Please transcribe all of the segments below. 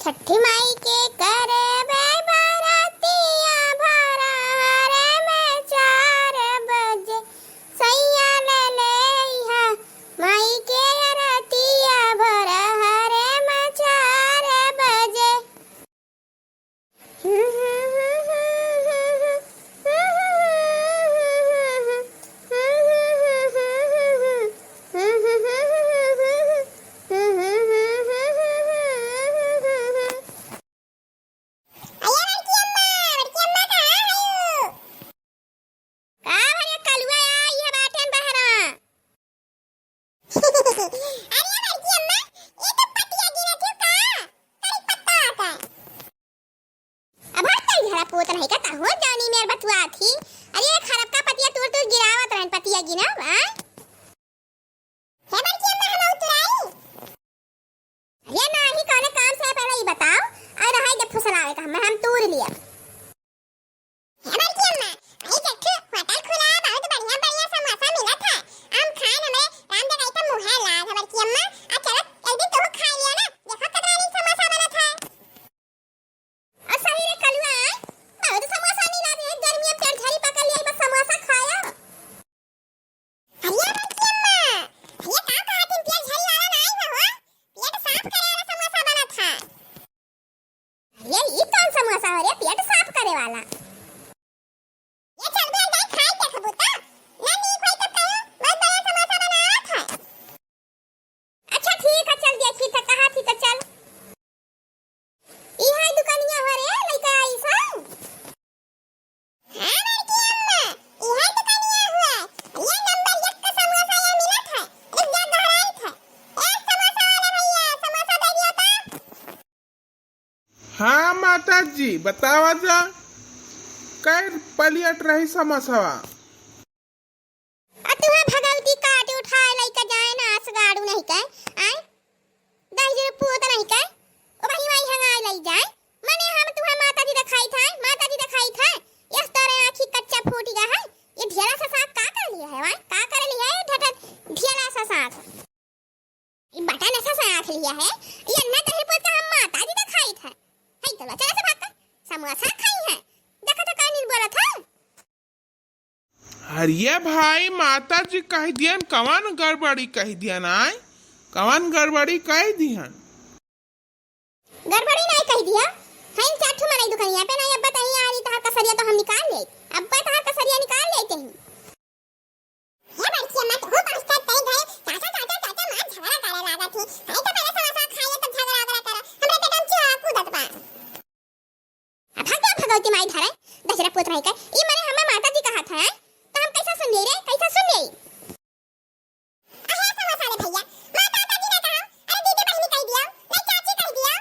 छठी माई के करे बरातिया भरा रे में 4 बजे सैया ले इहा माई के रतिया भरा रे में 4 बजे। पोत नहीं का हो जानी मेर बतुआ थी। अरे ये खरब का पतिया तूर तूर गिरावत रहन पतिया गिना हां हेबर की अम्मा हम उतराई। अरे नाही कौन काम से पहले ही बताओ और हाय जब फुसलावे का हम तूर लिया। हेबर की अम्मा आई जट्ठू होटल खुला बहुत बढ़िया बढ़िया समोसा मिला था हम खाए हमें राम जगह का मुंह ला। हेबर की अम्मा आ चलो जल्दी तो खा लिया ना देखो कतरानी समोसा बना था। और सही रे कलुआ बहुत समोसा नहीं ला दे गर्मी में पेट झड़ी पकड़ लिया बस समोसा खाया। अरे बच्ची अम्मा ये का कहा तुम पेट झड़ी वाला नहीं हो पेट साफ करे वाला समोसा बना था। अरे ये कौन समोसा हो रे पेट साफ करे वाला ये चल बे जाए खाए क्या खबूता ना नहीं कोई तो कहो बहुत बड़ा समोसा बनाया था। अच्छा ठीक है चल देखी तो कहा थी तो चल ई है दुकानिया हो रे लइका ऐसा। हां बड़की अम्मा ई है दुकानिया हुआ ये नंबर 1 का समोसा ये मिला था एक जा दोहराई था एक समोसा वाला भैया समोसा दे दियो तो। हाँ माता जी बतावा जा कै पलियट रही समोसावा। तुहा भगवती काट उठाए लइका जाए ना असगाड़ू नहीं के आय 10 रुपया नहीं के ओ भाई भाई हंगाई लई जाए माने हम तुहा माता जी दिखाई था इस तरह आंखी कच्चा फूट गया है ये ढेला सा साग का कर लिया है वाय का कर लिया है ढटन ढेला सा साग ये बटन ऐसा सा आंख लिया है ये अन्ना कहे पर हम माता जी दिखाई था है तो चला से भाग कर समोसा खाई है देखा तो का नहीं बोला था। अरे भाई माता जी कह दियन कवन गड़बड़ी कह दियन आय कवन गड़बड़ी कह दियन। गड़बड़ी नहीं कह दिया है चाठू मनाई दुकानिया पे ना अब बताइए आ रही तहार कसरिया तो हम निकाल ले अब तहार कसरिया निकाल लेते हैं। ये बच्ची मत हो पहुंचता तई गए चाचा मां झगड़ा करे लागा थी है तो पहले समोसा खाए तो झगड़ा करे हमरे पेट में चूहा कूदत बा अब भाग भगवती माई धरे दशरा पुत्र है के ई माने हमें माता जी कहा था तो हम कैसा सुन रे कैसा सुन ले अहे समोसा ले भैया माता जी ने कहा अरे दीदी बहनी कह दिया नहीं चाची कह दिया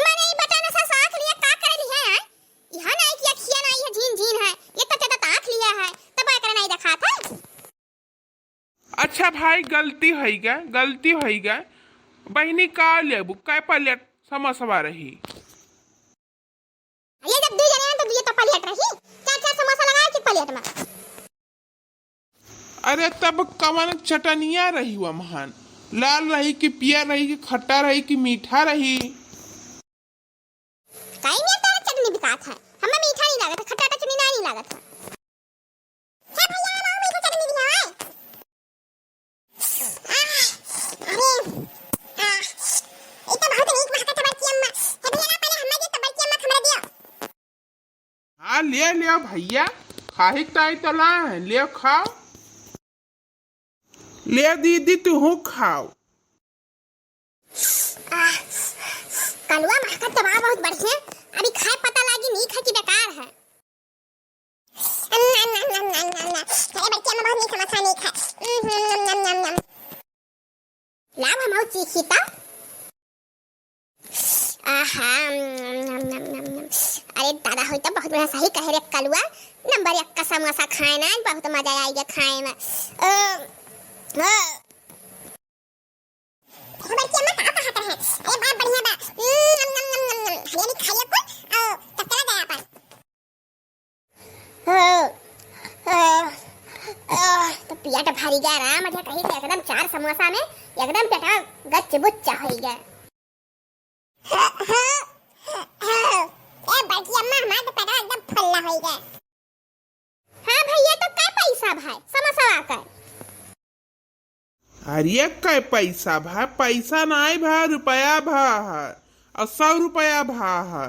माने ई बटन सा साख लिया का कर लिया है यहां नहीं कि अखिया नहीं है झीन है ये तो चटा ताख लिया है तब कर नहीं देखा था। अच्छा भाई गलती हो गया बहनी का लेबू कै पलियट समोसा रही। ये जब दो जने हैं तो ये तो पलियट रही चार समोसा लगाए कि पलियट में। अरे तब कवन चटनिया रही हुआ महान लाल रही कि पिया रही कि खट्टा रही कि मीठा रही। काई में तो चटनी बिका था हमें मीठा नहीं लगा था खट्टा चटनी नहीं लगा था। क्या भैया आओ मीठा चटनी भी है। अरे ये तो बहुत नीक महक था बच्ची अम्मा है भैया पहले हमें दे तो बच्ची अम्मा खमरा दियो। हाँ ले भैया खाही ताई तो ला ले खाओ ले दीदी तू खाओ। कलुआ महक दवा बहुत बढ़िया अभी खाए पता लगी नहीं खाए कि बेकार है। अरे बच्चे में बहुत मीठा मसा नहीं खा लाभ हम चीखी ता आहा अरे दादा होई तो बहुत बड़ा सही कह रे कलुआ नंबर 1 का समोसा खाए ना बहुत मजा आएगा खाए में। बच्चे में का कहा है अरे बहुत बढ़िया बा हरियाली खाइए को तब चला गया अपन तो पिया तो भारी गया राम अरे कहीं से एकदम 4 समोसा में एकदम पेटा गच्च बुच्चा हो गया। ए बड़की अम्मा हमार तो पेट एकदम फल्ला हो गया। हां भैया तो काय पैसा भाई समोसा का अरे काय पैसा भा पैसा नहीं भा रुपया भा है और 100 रुपया भा है।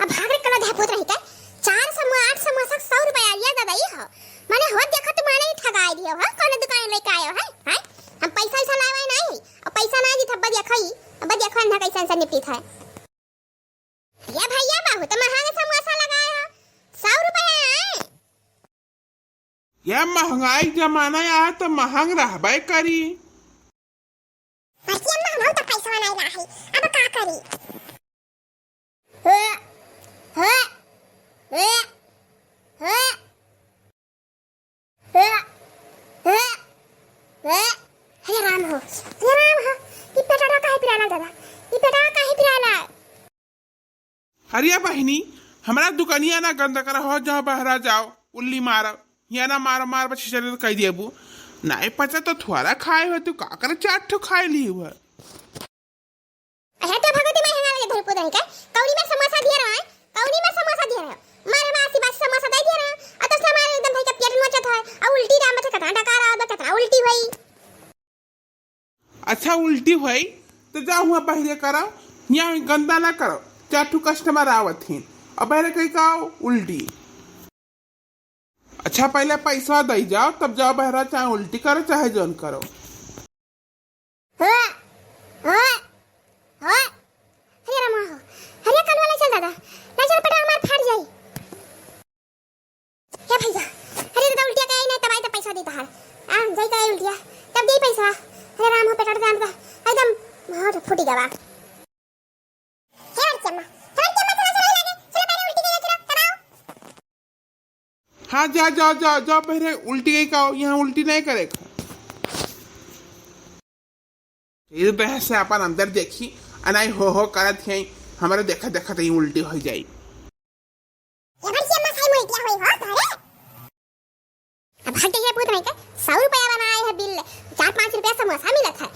अब भागरे कलो धापुत रही का 4 समोसा 8 समोसा 100 रुपया लिया दादा ये हो माने हो देखो तुम्हारे ही ठगाई दियो हो कौन दुकान लेके आयो है हैं हम पैसा ऐसा लावे नहीं और पैसा ना दी थब्बा देखई अब देखो ना कैसा से निपटी था या भैया बहुत महंगा समोसा लगाए हो 100 रुपया है। यह महंगाई जमाना है तो महंग रहबे करी। बच्ची अम्मा हम तो पैसा नहीं रही अब का करी हे हे हे हे हे हे हे हे राम हो ये पेटा काहे पिराला दादा ये पेटा काहे पिराला। अरे बहनी हमारा दुकानिया ना गंद कर हो जहाँ बहरा जाओ उल्ली मारो या ना मारो मार बच्चे चले तो कह दिए नहीं पचा तो थोड़ा खाए हो तो का कर 4 ठो खाए ली हुआ है तो भगवती मैं हंगा लगे धरपो दही का कौड़ी में समोसा दिया रहा है कौड़ी में समोसा दिया रहा मारे मासी बात समोसा दे दिया रहा अत से हमारे एकदम भाई का पेट नोचत है और उल्टी राम बच्चा कतना डकार आ कतना उल्टी हुई। अच्छा उल्टी हुई तो जाओ हुआ बहरे करो यहाँ गंदा ना करो 4 ठो कस्टमर आवत हैं और बहरे कहीं का उल्टी। अच्छा पहले पैसा दे जाओ तब जाओ बहरा चाहे उल्टी करो चाहे जोन करो। अरे रमा हो अरे कल वाला चल दादा ना चल पटा हमार फाड़ जाई क्या भैया अरे दादा उल्टिया का नहीं तब आई तो पैसा देता है आ जाई का उल्टिया तब दे पैसा अरे राम हो पेट जान का एकदम बहुत फूटी गवा हे चम्मा हाँ जा जाओ जाओ जाओ बहरे उल्टी गई का यहाँ उल्टी नहीं करेगा। ये तो से अपन अंदर देखी अनाई हो करत है हमारे देखा देखा तो उल्टी हो जाई। अब भाग गई है पूत नहीं का 100 रुपया बनाए है बिल 4-5 रुपया समोसा मिलत है